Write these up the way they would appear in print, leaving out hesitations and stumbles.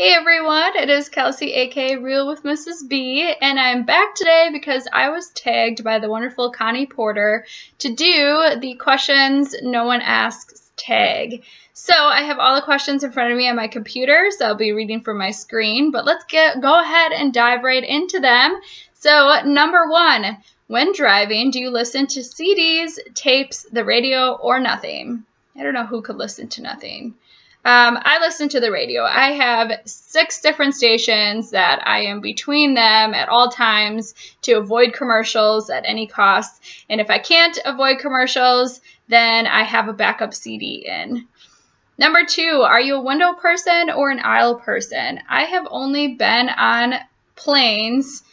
Hey everyone, it is Kelsey aka Real with Mrs. B, and I'm back today because I was tagged by the wonderful Connie Porter to do the questions no one asks tag. So I have all the questions in front of me on my computer, so I'll be reading from my screen, but let's go ahead and dive right into them. So number one, when driving, do you listen to CDs, tapes, the radio, or nothing? I don't know who could listen to nothing. I listen to the radio. I have 6 different stations that I am between them at all times to avoid commercials at any cost. And if I can't avoid commercials, then I have a backup CD in. Number 2, are you a window person or an aisle person? I have only been on planes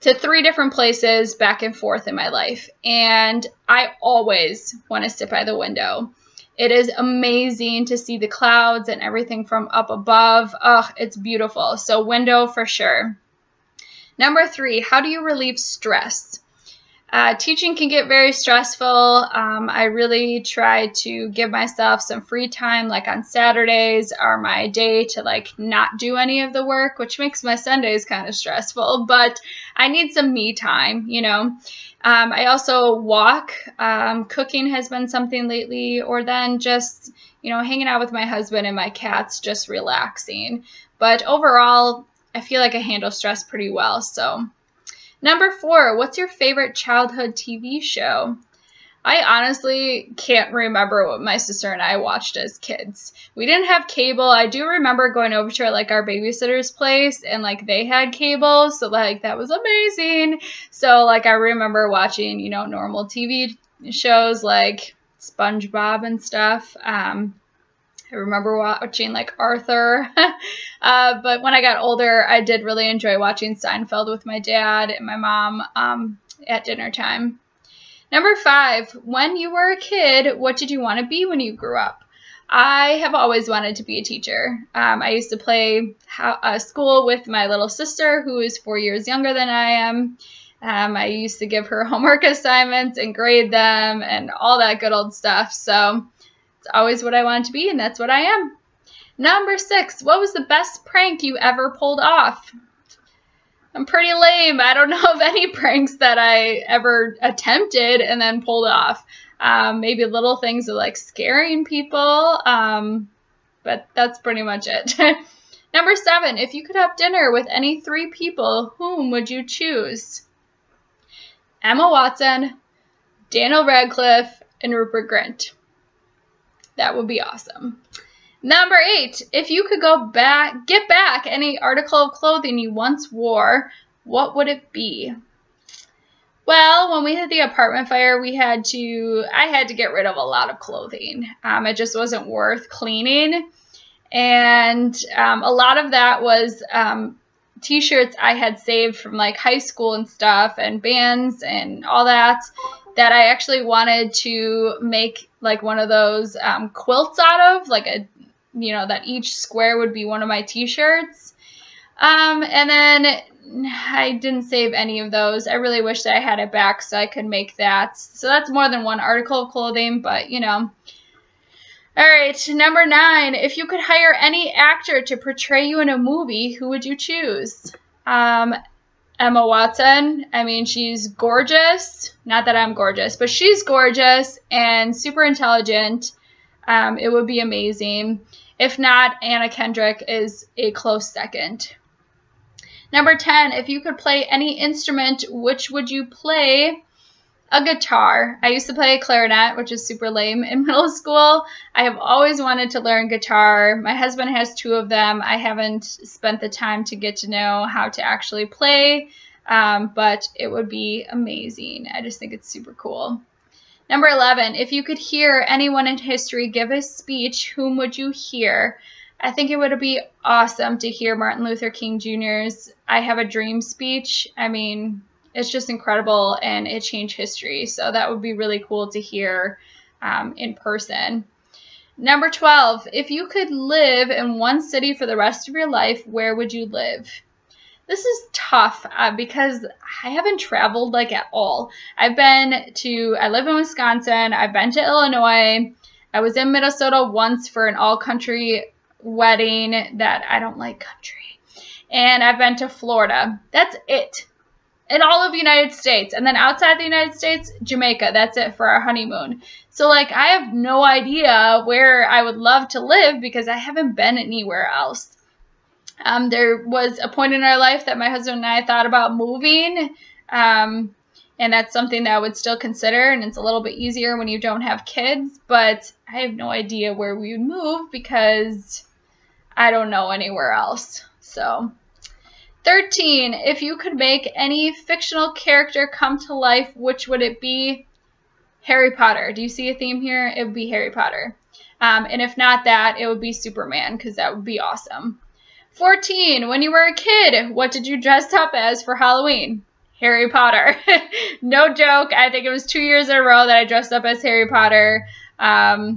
to 3 different places back and forth in my life, and I always want to sit by the window. It is amazing to see the clouds and everything from up above. Oh, it's beautiful. So window for sure. Number 3, how do you relieve stress? Teaching can get very stressful. I really try to give myself some free time, like on Saturdays are my day to not do any of the work, which makes my Sundays kind of stressful, but I need some me time, you know. I also walk. Cooking has been something lately, or then just, hanging out with my husband and my cats, just relaxing. But overall, I feel like I handle stress pretty well. So, number 4, what's your favorite childhood TV show? I honestly can't remember what my sister and I watched as kids. We didn't have cable. I do remember going over to our babysitter's place and they had cable, so that was amazing. So I remember watching, normal TV shows like SpongeBob and stuff. I remember watching Arthur. But when I got older, I did really enjoy watching Seinfeld with my dad and my mom at dinner time. Number 5, when you were a kid, what did you want to be when you grew up? I have always wanted to be a teacher. I used to play school with my little sister, who is 4 years younger than I am. I used to give her homework assignments and grade them and all that good old stuff. So it's always what I wanted to be, and that's what I am. Number 6, what was the best prank you ever pulled off? I'm pretty lame. I don't know of any pranks that I ever attempted and then pulled off. Maybe little things of scaring people, but that's pretty much it. Number 7, if you could have dinner with any 3 people, whom would you choose? Emma Watson, Daniel Radcliffe, and Rupert Grint. That would be awesome. Number 8, if you could get back any article of clothing you once wore, what would it be? Well, when we had the apartment fire, I had to get rid of a lot of clothing. It just wasn't worth cleaning. And a lot of that was t-shirts I had saved from high school and stuff and bands and all that I actually wanted to make one of those quilts out of, that each square would be one of my t-shirts. And then I didn't save any of those. I really wish that I had it back so I could make that. So that's more than one article of clothing, but All right, number 9. If you could hire any actor to portray you in a movie, who would you choose? Emma Watson. I mean, she's gorgeous. Not that I'm gorgeous, but she's gorgeous and super intelligent. It would be amazing. If not, Anna Kendrick is a close second. Number 10, if you could play any instrument, which would you play? A guitar. I used to play clarinet, which is super lame in middle school. I have always wanted to learn guitar. My husband has 2 of them. I haven't spent the time to get to know how to actually play, but it would be amazing. I just think it's super cool. Number 11, if you could hear anyone in history give a speech, whom would you hear? I think it would be awesome to hear Martin Luther King Jr.'s I Have a Dream speech. I mean, it's just incredible, and it changed history. So that would be really cool to hear in person. Number 12, if you could live in one city for the rest of your life, where would you live? This is tough because I haven't traveled at all. I live in Wisconsin. I've been to Illinois. I was in Minnesota once for an all-country wedding that I don't like country. And I've been to Florida. That's it. In all of the United States. And then outside the United States, Jamaica. That's it for our honeymoon. So, like, I have no idea where I would love to live because I haven't been anywhere else. There was a point in our life that my husband and I thought about moving. And that's something that I would still consider. And it's a little bit easier when you don't have kids. But I have no idea where we would move because I don't know anywhere else. So 13, if you could make any fictional character come to life, which would it be? Harry Potter. Do you see a theme here? It would be Harry Potter. And if not that, it would be Superman, because that would be awesome. 14, when you were a kid, what did you dress up as for Halloween? Harry Potter. No joke. I think it was 2 years in a row that I dressed up as Harry Potter. I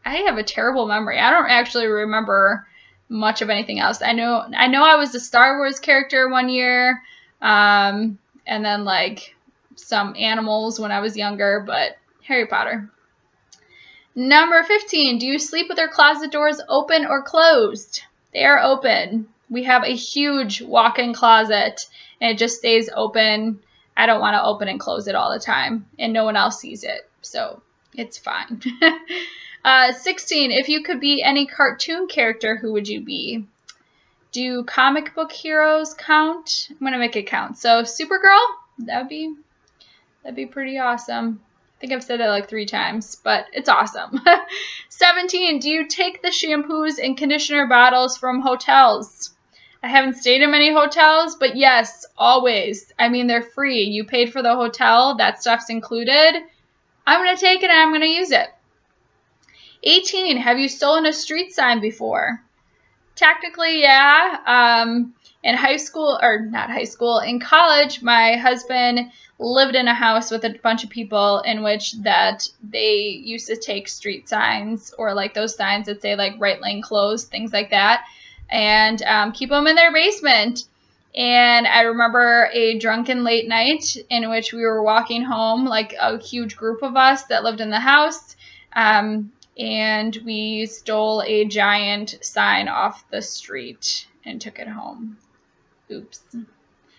have a terrible memory. I don't actually remember much of anything else. I know I was a Star Wars character one year, and then like some animals when I was younger, but Harry Potter. Number 15, do you sleep with your closet doors open or closed? They are open. We have a huge walk-in closet, and it just stays open. I don't want to open and close it all the time, and no one else sees it, so it's fine. 16, if you could be any cartoon character, who would you be? Do comic book heroes count? I'm going to make it count. So Supergirl, that'd be pretty awesome. I think I've said that like 3 times, but it's awesome. 17, do you take the shampoos and conditioner bottles from hotels? I haven't stayed in many hotels, but yes, always. I mean, they're free. You paid for the hotel. That stuff's included. I'm going to take it and I'm going to use it. 18, have you stolen a street sign before? Technically, yeah. In high school, or not high school, in college, my husband lived in a house with a bunch of people in which that they used to take street signs, or like those signs that say like right lane closed, things like that, and keep them in their basement. And I remember a drunken late night in which we were walking home, like a huge group of us that lived in the house, and we stole a giant sign off the street and took it home. Oops.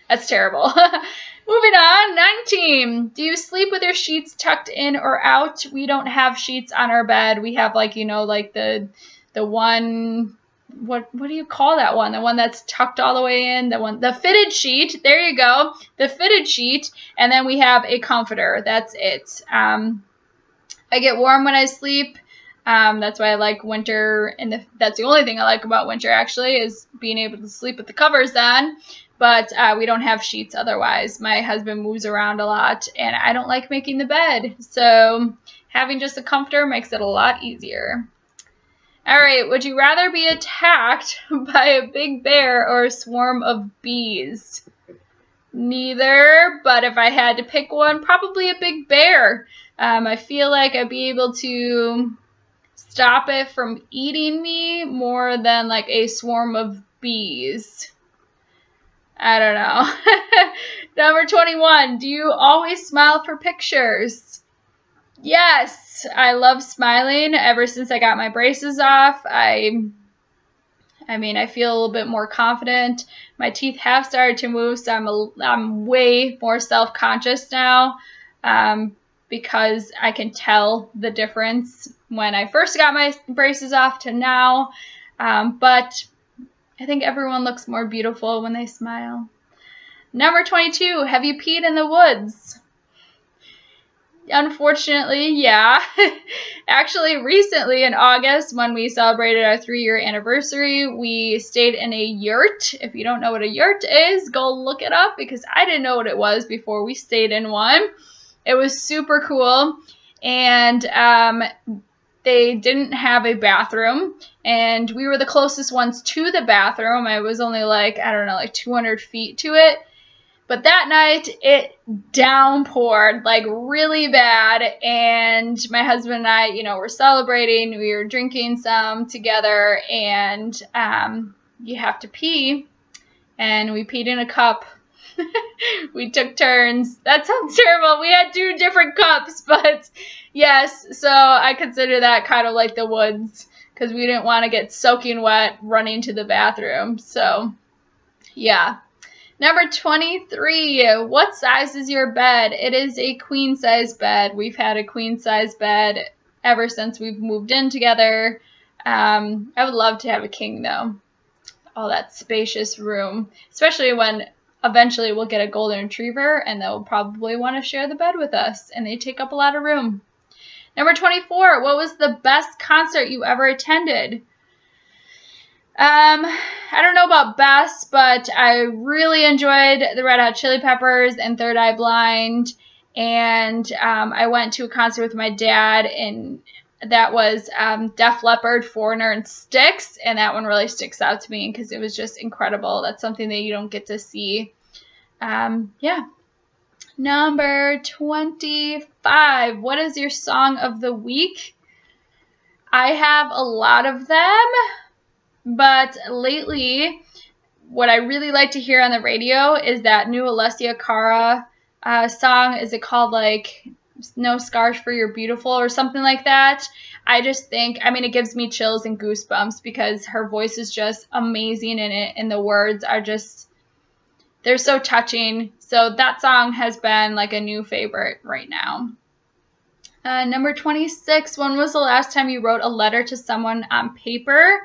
That's terrible. Moving on, 19. Do you sleep with your sheets tucked in or out? We don't have sheets on our bed. We have like, you know, like the one, what do you call that one? The one that's tucked all the way in, the fitted sheet. There you go. The fitted sheet. And then we have a comforter. That's it. I get warm when I sleep. That's why I like winter, and that's the only thing I like about winter, actually, is being able to sleep with the covers on. But we don't have sheets otherwise. My husband moves around a lot, and I don't like making the bed. So having just a comforter makes it a lot easier. All right, would you rather be attacked by a big bear or a swarm of bees? Neither, but if I had to pick one, probably a big bear. I feel like I'd be able to stop it from eating me more than like a swarm of bees. I don't know. Number 21, do you always smile for pictures? Yes, I love smiling. Ever since I got my braces off, I mean, I feel a little bit more confident. My teeth have started to move, so I'm way more self-conscious now, because I can tell the difference when I first got my braces off to now. But I think everyone looks more beautiful when they smile. Number 22, have you peed in the woods? Unfortunately, yeah. Actually, recently in August, when we celebrated our 3-year anniversary, we stayed in a yurt. If you don't know what a yurt is, go look it up, because I didn't know what it was before we stayed in one. It was super cool, and they didn't have a bathroom, and we were the closest ones to the bathroom. I was only like, I don't know, like 200 feet to it. But that night, it downpoured, like, really bad, and my husband and I, you know, were celebrating. We were drinking some together, and you have to pee, and we peed in a cup. We took turns. That sounds terrible. We had 2 different cups, but yes, so I consider that kind of like the woods, because we didn't want to get soaking wet running to the bathroom. So, yeah. Number 23, what size is your bed? It is a queen size bed. We've had a queen size bed ever since we've moved in together. I would love to have a king though. All that spacious room, especially when eventually we'll get a golden retriever and they'll probably want to share the bed with us, and they take up a lot of room. Number 24, what was the best concert you ever attended? I don't know about best, but I really enjoyed the Red Hot Chili Peppers and Third Eye Blind, and I went to a concert with my dad, and that was Def Leppard, Foreigner, and Styx, and that one really sticks out to me because it was just incredible. That's something that you don't get to see. Yeah. Number 25, what is your song of the week? I have a lot of them, but lately what I really like to hear on the radio is that new Alessia Cara song. Is it called like No Scars for Your Beautiful or something like that? I just think, I mean, it gives me chills and goosebumps because her voice is just amazing in it, and the words are just, they're so touching. So that song has been like a new favorite right now. Number 26, when was the last time you wrote a letter to someone on paper?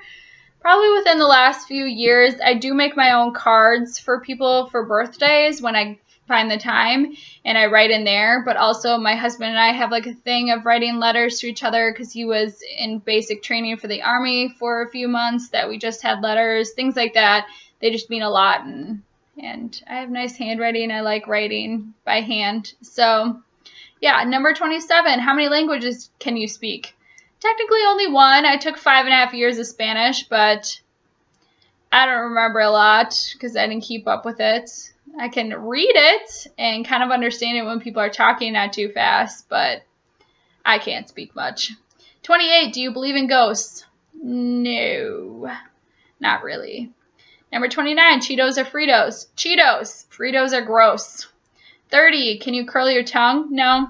Probably within the last few years. I do make my own cards for people for birthdays when I find the time, and I write in there. But also my husband and I have like a thing of writing letters to each other because he was in basic training for the Army for a few months, that we just had letters, things like that. They just mean a lot, and I have nice handwriting. I like writing by hand. So yeah, number 27, how many languages can you speak? Technically only one. I took 5.5 years of Spanish, but I don't remember a lot because I didn't keep up with it. I can read it and kind of understand it when people are talking, not too fast, but I can't speak much. 28, do you believe in ghosts? No, not really. Number 29, Cheetos or Fritos? Cheetos. Fritos are gross. 30, can you curl your tongue? No.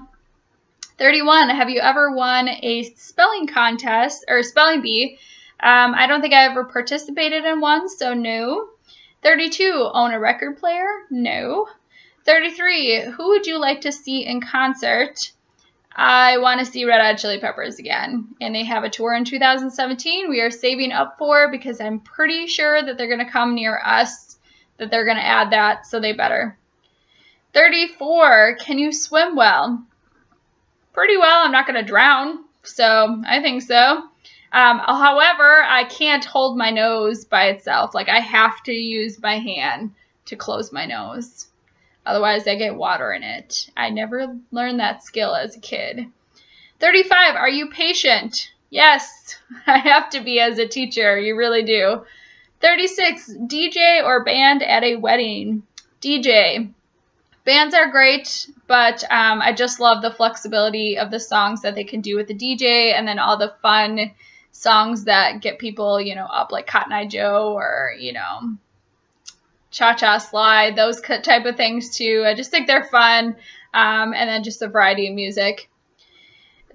31, have you ever won a spelling contest or a spelling bee? I don't think I ever participated in one, so no. 32, own a record player? No. 33, who would you like to see in concert? I want to see Red Hot Chili Peppers again, and they have a tour in 2017 we are saving up for because I'm pretty sure that they're going to come near us, that they're going to add that, so they better. 34, can you swim well? Pretty well. I'm not going to drown, so I think so. However, I can't hold my nose by itself. Like, I have to use my hand to close my nose. Otherwise, I get water in it. I never learned that skill as a kid. 35, are you patient? Yes, I have to be as a teacher. You really do. 36, DJ or band at a wedding? DJ. Bands are great, but I just love the flexibility of the songs that they can do with the DJ, and then all the fun songs that get people, you know, up, like Cotton Eye Joe or, you know, Cha-Cha Slide, those type of things too. I just think they're fun, and then just a variety of music.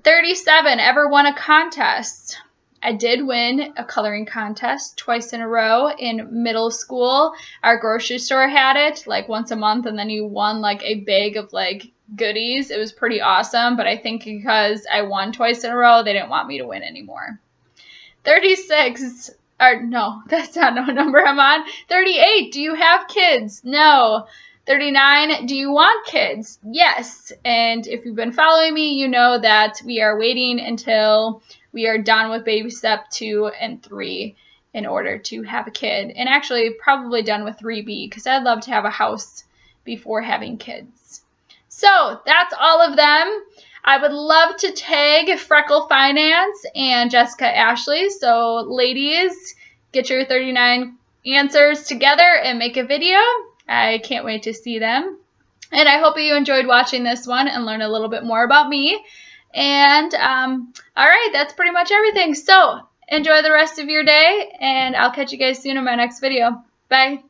37, ever won a contest? I did win a coloring contest twice in a row in middle school. Our grocery store had it like once a month, and then you won like a bag of like goodies. It was pretty awesome, but I think because I won twice in a row, they didn't want me to win anymore. 36, or no, that's not no number I'm on. 38, do you have kids? No. 39, do you want kids? Yes. And if you've been following me, you know that we are waiting until we are done with baby step 2 and 3 in order to have a kid. And actually probably done with 3B because I'd love to have a house before having kids. So that's all of them. I would love to tag Freckle Finance and Jessica Ashley. So ladies, get your 39 answers together and make a video. I can't wait to see them. And I hope you enjoyed watching this one and learn a little bit more about me. And, all right, that's pretty much everything. So enjoy the rest of your day, and I'll catch you guys soon in my next video. Bye.